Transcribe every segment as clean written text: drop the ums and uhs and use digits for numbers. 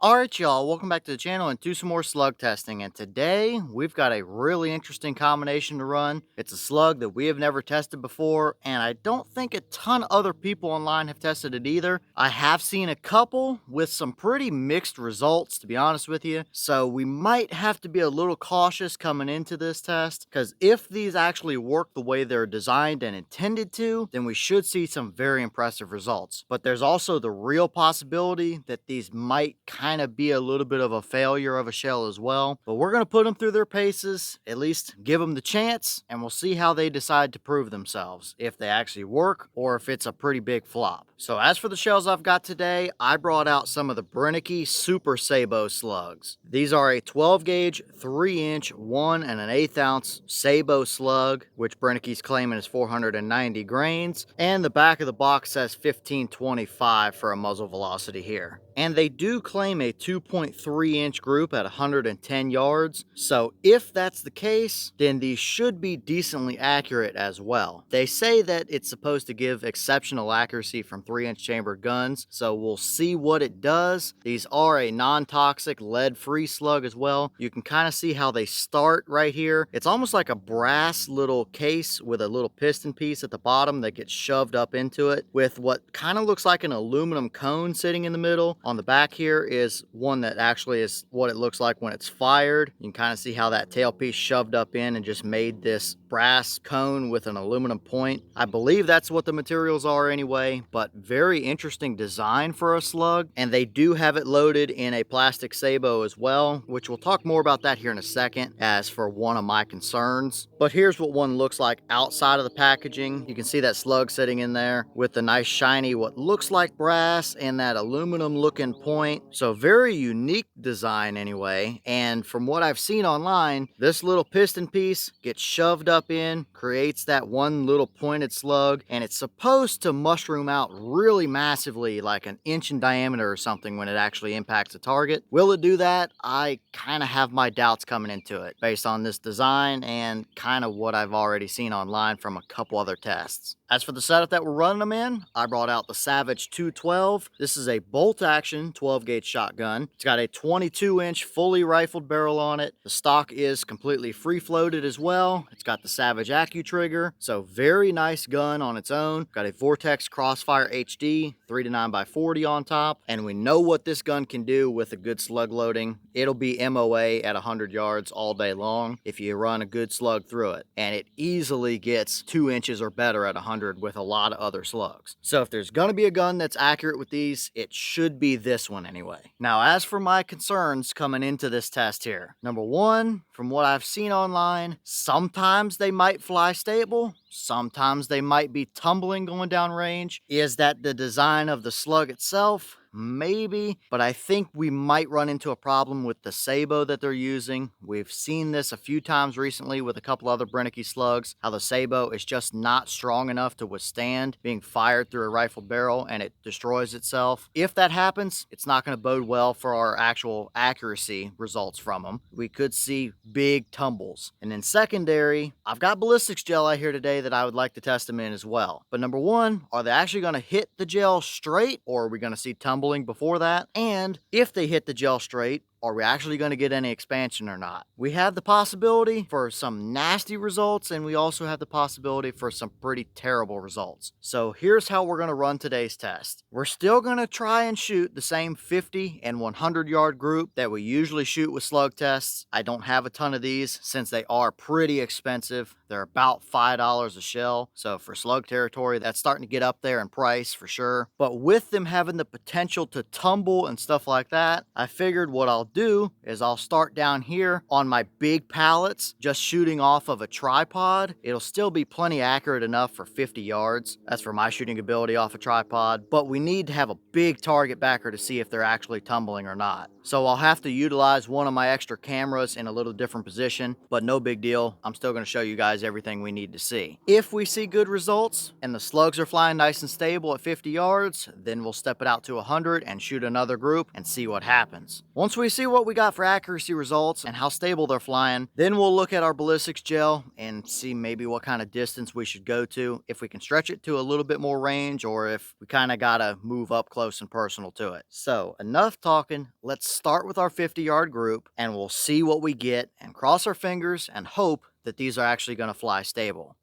Alright y'all, welcome back to the channel and do some more slug testing, and today we've got a really interesting combination to run. It's a slug that we have never tested before, and I don't think a ton of other people online have tested it either. I have seen a couple with some pretty mixed results, to be honest with you, so we might have to be a little cautious coming into this test, because if these actually work the way they're designed and intended to, then we should see some very impressive results. But there's also the real possibility that these might kind of be a little bit of a failure of a shell as well. But we're going to put them through their paces, at least give them the chance, and we'll see how they decide to prove themselves, if they actually work or if it's a pretty big flop. So as for the shells I've got today, I brought out some of the Brenneke Super Sabot slugs. These are a 12 gauge, 3 inch, 1 and an 1/8 ounce Sabot slug, which Brenneke's claiming is 490 grains, and the back of the box says 1525 for a muzzle velocity here. And they do claim a 2.3 inch group at 110 yards, so if that's the case, then these should be decently accurate as well. They say that it's supposed to give exceptional accuracy from 3-inch chambered guns, so we'll see what it does. These are a non-toxic, lead-free slug as well. You can kind of see how they start right here. It's almost like a brass little case with a little piston piece at the bottom that gets shoved up into it, with what kind of looks like an aluminum cone sitting in the middle. On the back here is one that actually is what it looks like when it's fired. You can kind of see how that tailpiece shoved up in and just made this brass cone with an aluminum point. I believe that's what the materials are anyway, but very interesting design for a slug. And they do have it loaded in a plastic sabot as well, which we'll talk more about that here in a second as for one of my concerns. But here's what one looks like outside of the packaging. You can see that slug sitting in there with the nice shiny, what looks like brass and that aluminum looking point. So very unique design anyway. And from what I've seen online, this little piston piece gets shoved up in, creates that one little pointed slug, and it's supposed to mushroom out really massively, like an inch in diameter or something when it actually impacts the target. Will it do that? I kind of have my doubts coming into it based on this design and kind of what I've already seen online from a couple other tests. As for the setup that we're running them in, I brought out the Savage 212. This is a bolt action 12 gauge shotgun. It's got a 22-inch fully rifled barrel on it. The stock is completely free floated as well. It's got the Savage Accu trigger, so very nice gun on its own. Got a Vortex Crossfire HD 3 to 9x40 on top, and we know what this gun can do with a good slug loading. It'll be MOA at 100 yards all day long if you run a good slug through it, and it easily gets 2 inches or better at 100 with a lot of other slugs. So if there's gonna be a gun that's accurate with these, it should be this one anyway. Now, as for my concerns coming into this test here, number one, from what I've seen online, sometimes they might fly stable, sometimes they might be tumbling going down range. Is that the design of the slug itself? Maybe, but I think we might run into a problem with the sabot that they're using. We've seen this a few times recently with a couple other Brenneke slugs, how the sabot is just not strong enough to withstand being fired through a rifle barrel and it destroys itself. If that happens, it's not going to bode well for our actual accuracy results from them. We could see big tumbles. And then secondary, I've got ballistics gel out here today that I would like to test them in as well. But number one, are they actually going to hit the gel straight, or are we going to see tumbling before that? And if they hit the gel straight, are we actually going to get any expansion or not? We have the possibility for some nasty results, and we also have the possibility for some pretty terrible results. So here's how we're going to run today's test. We're still going to try and shoot the same 50 and 100 yard group that we usually shoot with slug tests. I don't have a ton of these since they are pretty expensive. They're about $5 a shell. So for slug territory, that's starting to get up there in price for sure. But with them having the potential to tumble and stuff like that, I figured what I'll do is I'll start down here on my big pallets, just shooting off of a tripod. It'll still be plenty accurate enough for 50 yards. That's for my shooting ability off a tripod, but we need to have a big target backer to see if they're actually tumbling or not. So I'll have to utilize one of my extra cameras in a little different position, but no big deal. I'm still going to show you guys visualize everything we need to see. If we see good results and the slugs are flying nice and stable at 50 yards, then we'll step it out to 100 and shoot another group and see what happens. Once we see what we got for accuracy results and how stable they're flying, then we'll look at our ballistics gel and see maybe what kind of distance we should go to, if we can stretch it to a little bit more range or if we kind of gotta move up close and personal to it. So enough talking, let's start with our 50-yard group and we'll see what we get and cross our fingers and hope that these are actually going to fly stable.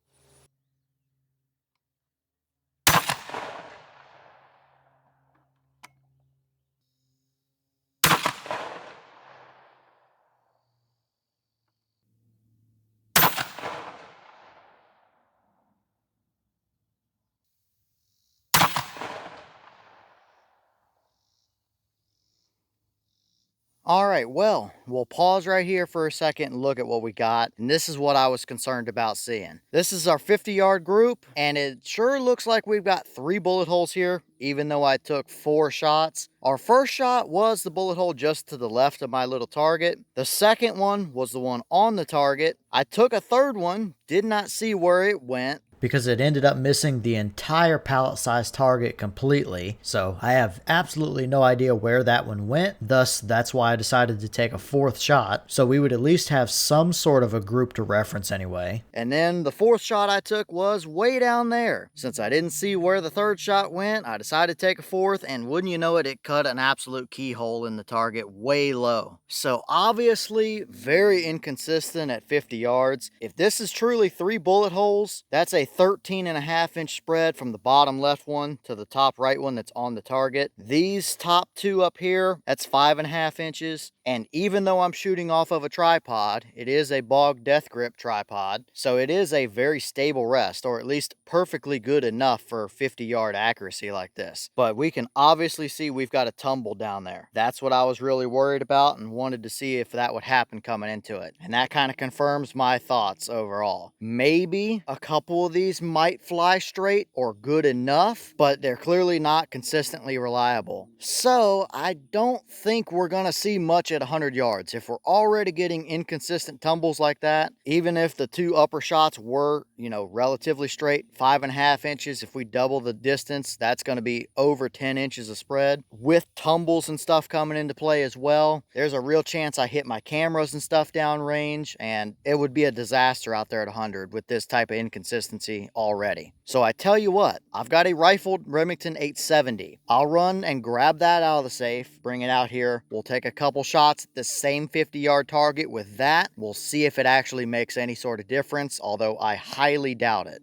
All right, well, we'll pause right here for a second and look at what we got. And this is what I was concerned about seeing. This is our 50-yard group, and it sure looks like we've got 3 bullet holes here, even though I took 4 shots. Our first shot was the bullet hole just to the left of my little target. The second one was the one on the target. I took a third one, did not see where it went, because it ended up missing the entire pallet size target completely. So I have absolutely no idea where that one went. Thus, that's why I decided to take a 4th shot. So we would at least have some sort of a group to reference anyway. And then the 4th shot I took was way down there. Since I didn't see where the 3rd shot went, I decided to take a 4th, and wouldn't you know it, it cut an absolute keyhole in the target way low. So obviously very inconsistent at 50 yards. If this is truly 3 bullet holes, that's a 13.5-inch spread from the bottom left one to the top right one that's on the target. These top 2 up here, that's 5.5 inches. And even though I'm shooting off of a tripod, it is a bog death grip tripod, so it is a very stable rest, or at least perfectly good enough for 50-yard accuracy like this. But we can obviously see we've got a tumble down there. That's what I was really worried about and wanted to see if that would happen coming into it. And that kind of confirms my thoughts overall. Maybe a couple of these might fly straight or good enough, but they're clearly not consistently reliable. So I don't think we're gonna see much at 100 yards. If we're already getting inconsistent tumbles like that, even if the 2 upper shots were, relatively straight, 5.5 inches, if we double the distance, that's going to be over 10 inches of spread. With tumbles and stuff coming into play as well, there's a real chance I hit my cameras and stuff downrange, and it would be a disaster out there at 100 with this type of inconsistency already. So I tell you what, I've got a rifled Remington 870. I'll run and grab that out of the safe, bring it out here. We'll take a couple shots at the same 50-yard target with that. We'll see if it actually makes any sort of difference, although I highly doubt it.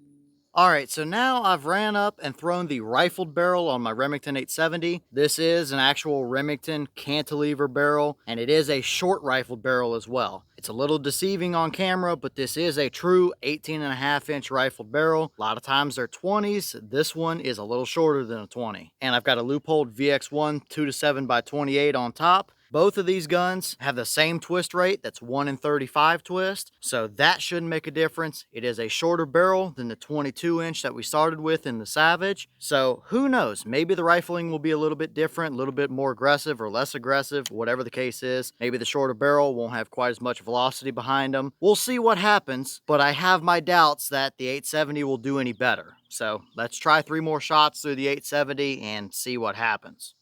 Alright, so now I've ran up and thrown the rifled barrel on my Remington 870. This is an actual Remington cantilever barrel, and it is a short rifled barrel as well. It's a little deceiving on camera, but this is a true 18.5-inch rifled barrel. A lot of times they're 20s. This one is a little shorter than a 20. And I've got a Leupold VX1 2-7x28 on top. Both of these guns have the same twist rate, that's 1 in 35 twist, so that shouldn't make a difference. It is a shorter barrel than the 22-inch that we started with in the Savage, so who knows, maybe the rifling will be a little bit different, a little bit more aggressive or less aggressive, whatever the case is. Maybe the shorter barrel won't have quite as much velocity behind them. We'll see what happens, but I have my doubts that the 870 will do any better. So let's try 3 more shots through the 870 and see what happens.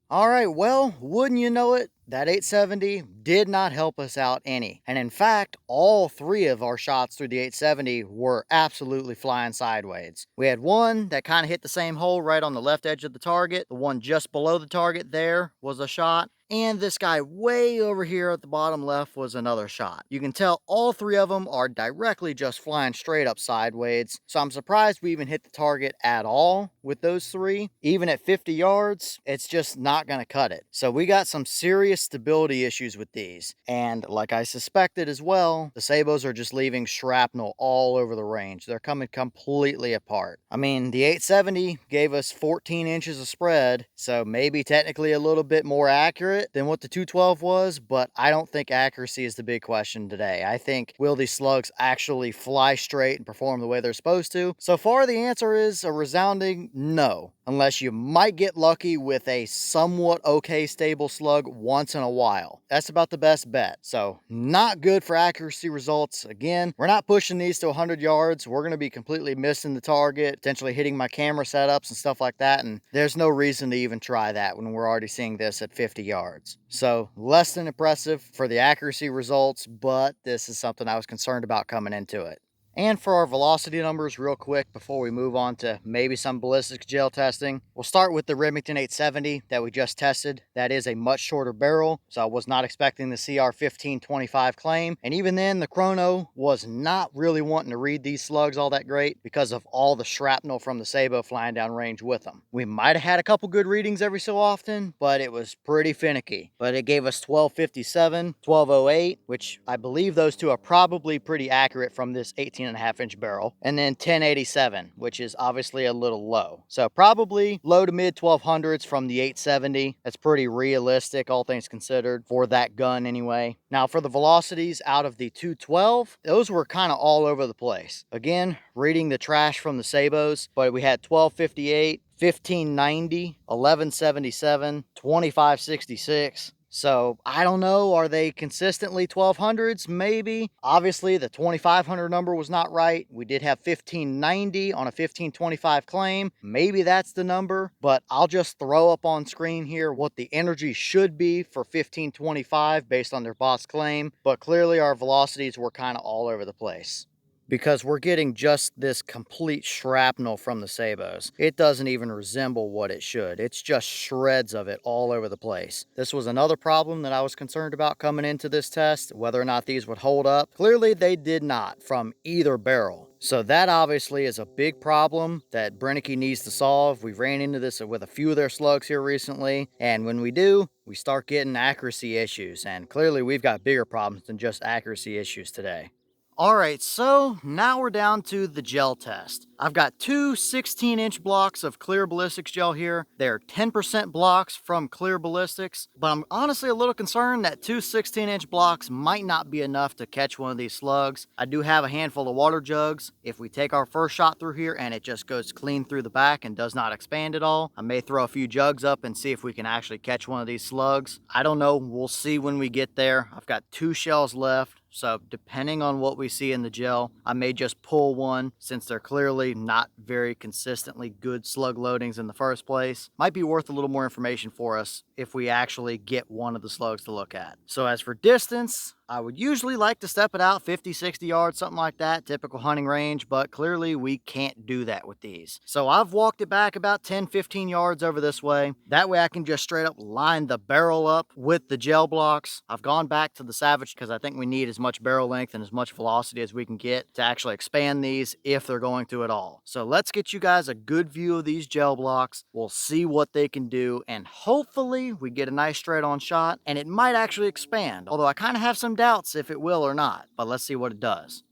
All right, well, wouldn't you know it, that 870 did not help us out any. And in fact, all 3 of our shots through the 870 were absolutely flying sideways. We had one that kind of hit the same hole right on the left edge of the target. The one just below the target there was a shot. And this guy way over here at the bottom left was another shot. You can tell all 3 of them are directly just flying straight up sideways. So I'm surprised we even hit the target at all with those 3. Even at 50 yards, it's just not gonna cut it. So we got some serious stability issues with these. And like I suspected as well, the Sabots are just leaving shrapnel all over the range. They're coming completely apart. I mean, the 870 gave us 14 inches of spread, so maybe technically a little bit more accurate, accurate than what the 212 was, but I don't think accuracy is the big question today. I think, will these slugs actually fly straight and perform the way they're supposed to? So far, the answer is a resounding no, unless you might get lucky with a somewhat okay stable slug once in a while. That's about the best bet. So not good for accuracy results. Again, we're not pushing these to 100 yards. We're going to be completely missing the target, potentially hitting my camera setups and stuff like that, and there's no reason to even try that when we're already seeing this at 50 yards. So less than impressive for the accuracy results, but this is something I was concerned about coming into it. And for our velocity numbers real quick before we move on to maybe some ballistics gel testing, we'll start with the Remington 870 that we just tested. That is a much shorter barrel, so I was not expecting the CR 1525 claim. And even then, the chrono was not really wanting to read these slugs all that great because of all the shrapnel from the Sabot flying down range with them. We might have had a couple good readings every so often, but it was pretty finicky. But it gave us 1257, 1208, which I believe those two are probably pretty accurate from this 18.5-inch barrel, and then 1087, which is obviously a little low. So probably low to mid 1200s from the 870. That's pretty realistic, all things considered, for that gun anyway. Now for the velocities out of the 212, those were kind of all over the place. Again, reading the trash from the Sabots, but we had 1258, 1590, 1177, 2566. So I don't know, are they consistently 1200s? Maybe. Obviously the 2500 number was not right. We did have 1590 on a 1525 claim. Maybe that's the number, but I'll just throw up on screen here what the energy should be for 1525 based on their boss claim. But clearly our velocities were kind of all over the place, because we're getting just this complete shrapnel from the Sabots. It doesn't even resemble what it should. It's just shreds of it all over the place. This was another problem that I was concerned about coming into this test, whether or not these would hold up. Clearly they did not from either barrel. So that obviously is a big problem that Brenneke needs to solve. We've ran into this with a few of their slugs here recently, and when we do, we start getting accuracy issues, and clearly we've got bigger problems than just accuracy issues today. Alright, so now we're down to the gel test. I've got two 16-inch blocks of clear ballistics gel here. They're 10% blocks from clear ballistics, but I'm honestly a little concerned that two 16-inch blocks might not be enough to catch one of these slugs. I do have a handful of water jugs. If we take our first shot through here and it just goes clean through the back and does not expand at all, I may throw a few jugs up and see if we can actually catch one of these slugs. I don't know, we'll see when we get there. I've got two shells left. So depending on what we see in the gel, I may just pull one since they're clearly not very consistently good slug loadings in the first place. Might be worth a little more information for us if we actually get one of the slugs to look at. So as for distance, I would usually like to step it out 50, 60 yards, something like that, typical hunting range, but clearly we can't do that with these. So I've walked it back about 10, 15 yards over this way. That way I can just straight up line the barrel up with the gel blocks. I've gone back to the Savage because I think we need as much barrel length and as much velocity as we can get to actually expand these if they're going to at all. So let's get you guys a good view of these gel blocks. We'll see what they can do, and hopefully we get a nice straight on shot and it might actually expand, although I kind of have some doubts if it will or not, but let's see what it does.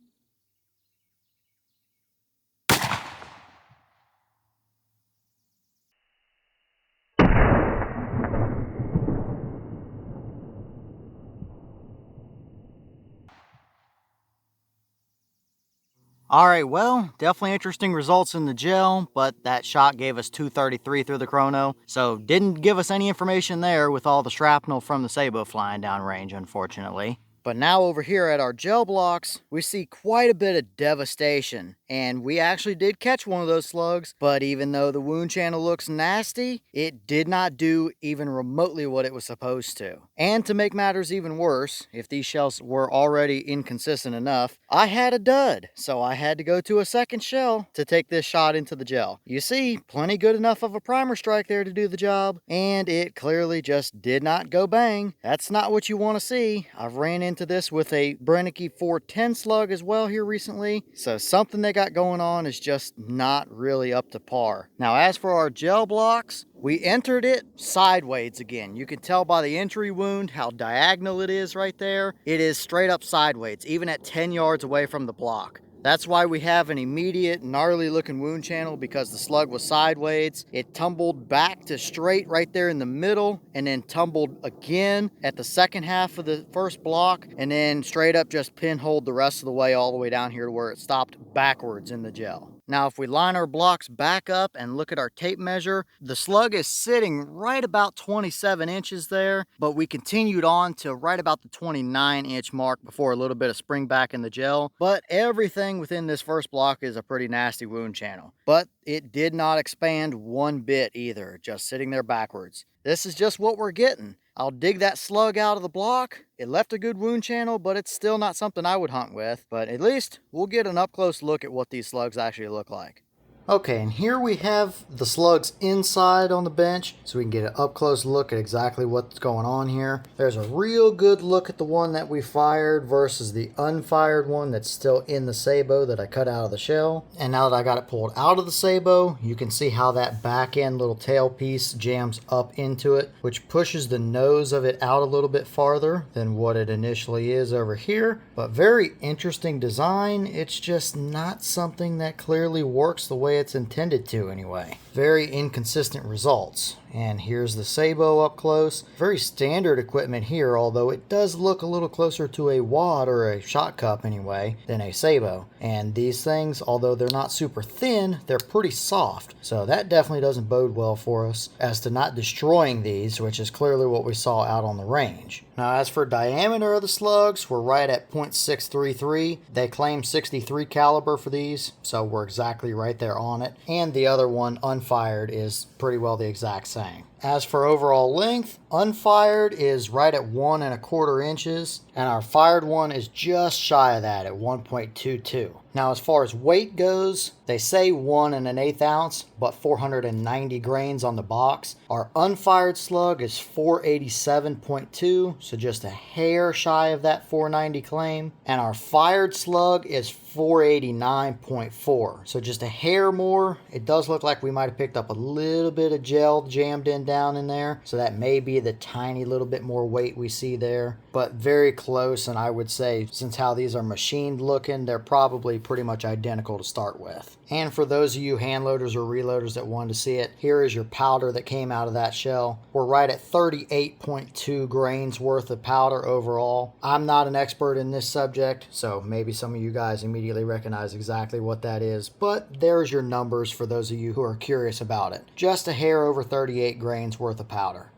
Alright, well, definitely interesting results in the gel, but that shot gave us 233 through the chrono, so didn't give us any information there with all the shrapnel from the Sabot flying down range, unfortunately. But now over here at our gel blocks, we see quite a bit of devastation. And we actually did catch one of those slugs, but even though the wound channel looks nasty, it did not do even remotely what it was supposed to. And to make matters even worse, if these shells were already inconsistent enough, I had a dud. So I had to go to a second shell to take this shot into the gel. You see, plenty good enough of a primer strike there to do the job, and it clearly just did not go bang. That's not what you want to see. I've ran into this with a Brenneke 410 slug as well here recently, so something they got going on is just not really up to par. Now as for our gel blocks, we entered it sideways again. You can tell by the entry wound how diagonal it is right there. It is straight up sideways, even at 10 yards away from the block. That's why we have an immediate gnarly looking wound channel, because the slug was sideways. It tumbled back to straight right there in the middle, and then tumbled again at the second half of the first block, and then straight up just pinholed the rest of the way all the way down here to where it stopped backwards in the gel. Now, if we line our blocks back up and look at our tape measure, the slug is sitting right about 27 inches there, but we continued on to right about the 29-inch mark before a little bit of spring back in the gel. But everything within this first block is a pretty nasty wound channel. But it did not expand one bit either, just sitting there backwards. This is just what we're getting. I'll dig that slug out of the block. It left a good wound channel, but it's still not something I would hunt with. But at least we'll get an up close look at what these slugs actually look like. Okay, and here we have the slugs inside on the bench, so we can get an up-close look at exactly what's going on here. There's a real good look at the one that we fired versus the unfired one that's still in the sabot that I cut out of the shell. And now that I got it pulled out of the sabot, you can see how that back end little tail piece jams up into it, which pushes the nose of it out a little bit farther than what it initially is over here. But very interesting design. It's just not something that clearly works the way it's intended to anyway. Very inconsistent results. And here's the sabot up close. Very standard equipment here, although it does look a little closer to a wad or a shot cup anyway than a sabot. And these things, although they're not super thin, they're pretty soft. So that definitely doesn't bode well for us as to not destroying these, which is clearly what we saw out on the range. Now, as for diameter of the slugs, we're right at .633. They claim 63 caliber for these, so we're exactly right there on it. And the other one, unfired, is pretty well the exact same. As for overall length, unfired is right at 1¼ inches, and our fired one is just shy of that at 1.22. Now, as far as weight goes, they say 1 1/8 ounce, but 490 grains on the box. Our unfired slug is 487.2, so just a hair shy of that 490 claim. And our fired slug is 489.4, so just a hair more. It does look like we might have picked up a little bit of gel jammed in down in there, so that may be the tiny little bit more weight we see there, but very close. And I would say, since how these are machined looking, they're probably pretty much identical to start with. And for those of you hand loaders or reloaders that wanted to see it, here is your powder that came out of that shell. We're right at 38.2 grains worth of powder overall. I'm not an expert in this subject, so maybe some of you guys immediately recognize exactly what that is, but there's your numbers for those of you who are curious about it. Just a hair over 38 grains worth of powder.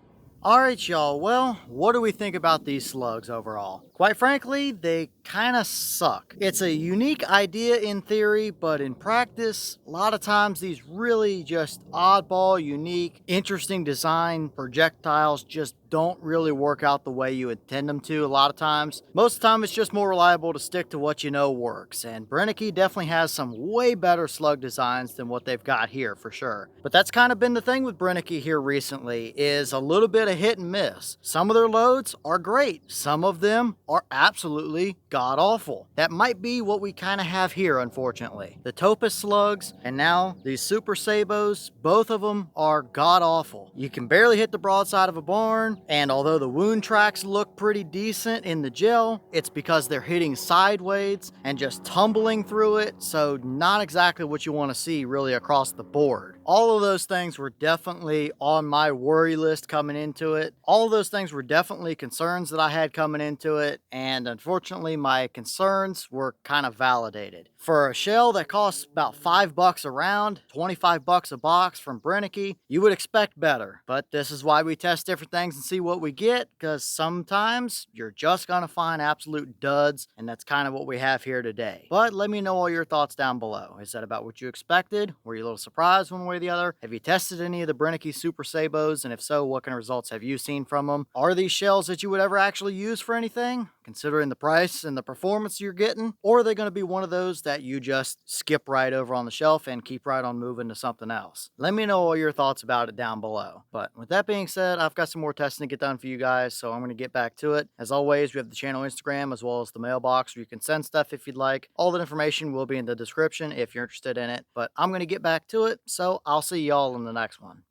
Alright, y'all, well, what do we think about these slugs overall? Quite frankly, they kind of suck. It's a unique idea in theory, but in practice, a lot of times these really just oddball, unique, interesting design projectiles just don't really work out the way you intend them to a lot of times. Most of the time, it's just more reliable to stick to what you know works, and Brenneke definitely has some way better slug designs than what they've got here for sure. But that's kind of been the thing with Brenneke here recently, is a little bit of hit and miss. Some of their loads are great. Some of them are absolutely god-awful. That might be what we kind of have here, unfortunately. The Topaz slugs and now these Super Sabots, both of them are god-awful. You can barely hit the broadside of a barn, and although the wound tracks look pretty decent in the gel, it's because they're hitting sideways and just tumbling through it, so not exactly what you want to see really across the board. All of those things were definitely on my worry list coming into it. All of those things were definitely concerns that I had coming into it, and unfortunately my concerns were kind of validated. For a shell that costs about $5 a round, $25 a box from Brenneke, you would expect better. But this is why we test different things and see what we get, because sometimes you're just gonna find absolute duds, and that's kind of what we have here today. But let me know all your thoughts down below. Is that about what you expected? Were you a little surprised one way or the other? Have you tested any of the Brenneke Super Sabots? And if so, what kind of results have you seen from them? Are these shells that you would ever actually use for anything, considering the price and the performance you're getting? Or are they going to be one of those that you just skip right over on the shelf and keep right on moving to something else? Let me know all your thoughts about it down below. But with that being said, I've got some more testing to get done for you guys, so I'm going to get back to it. As always, we have the channel Instagram as well as the mailbox where you can send stuff if you'd like. All the information will be in the description if you're interested in it. But I'm going to get back to it, so I'll see y'all in the next one.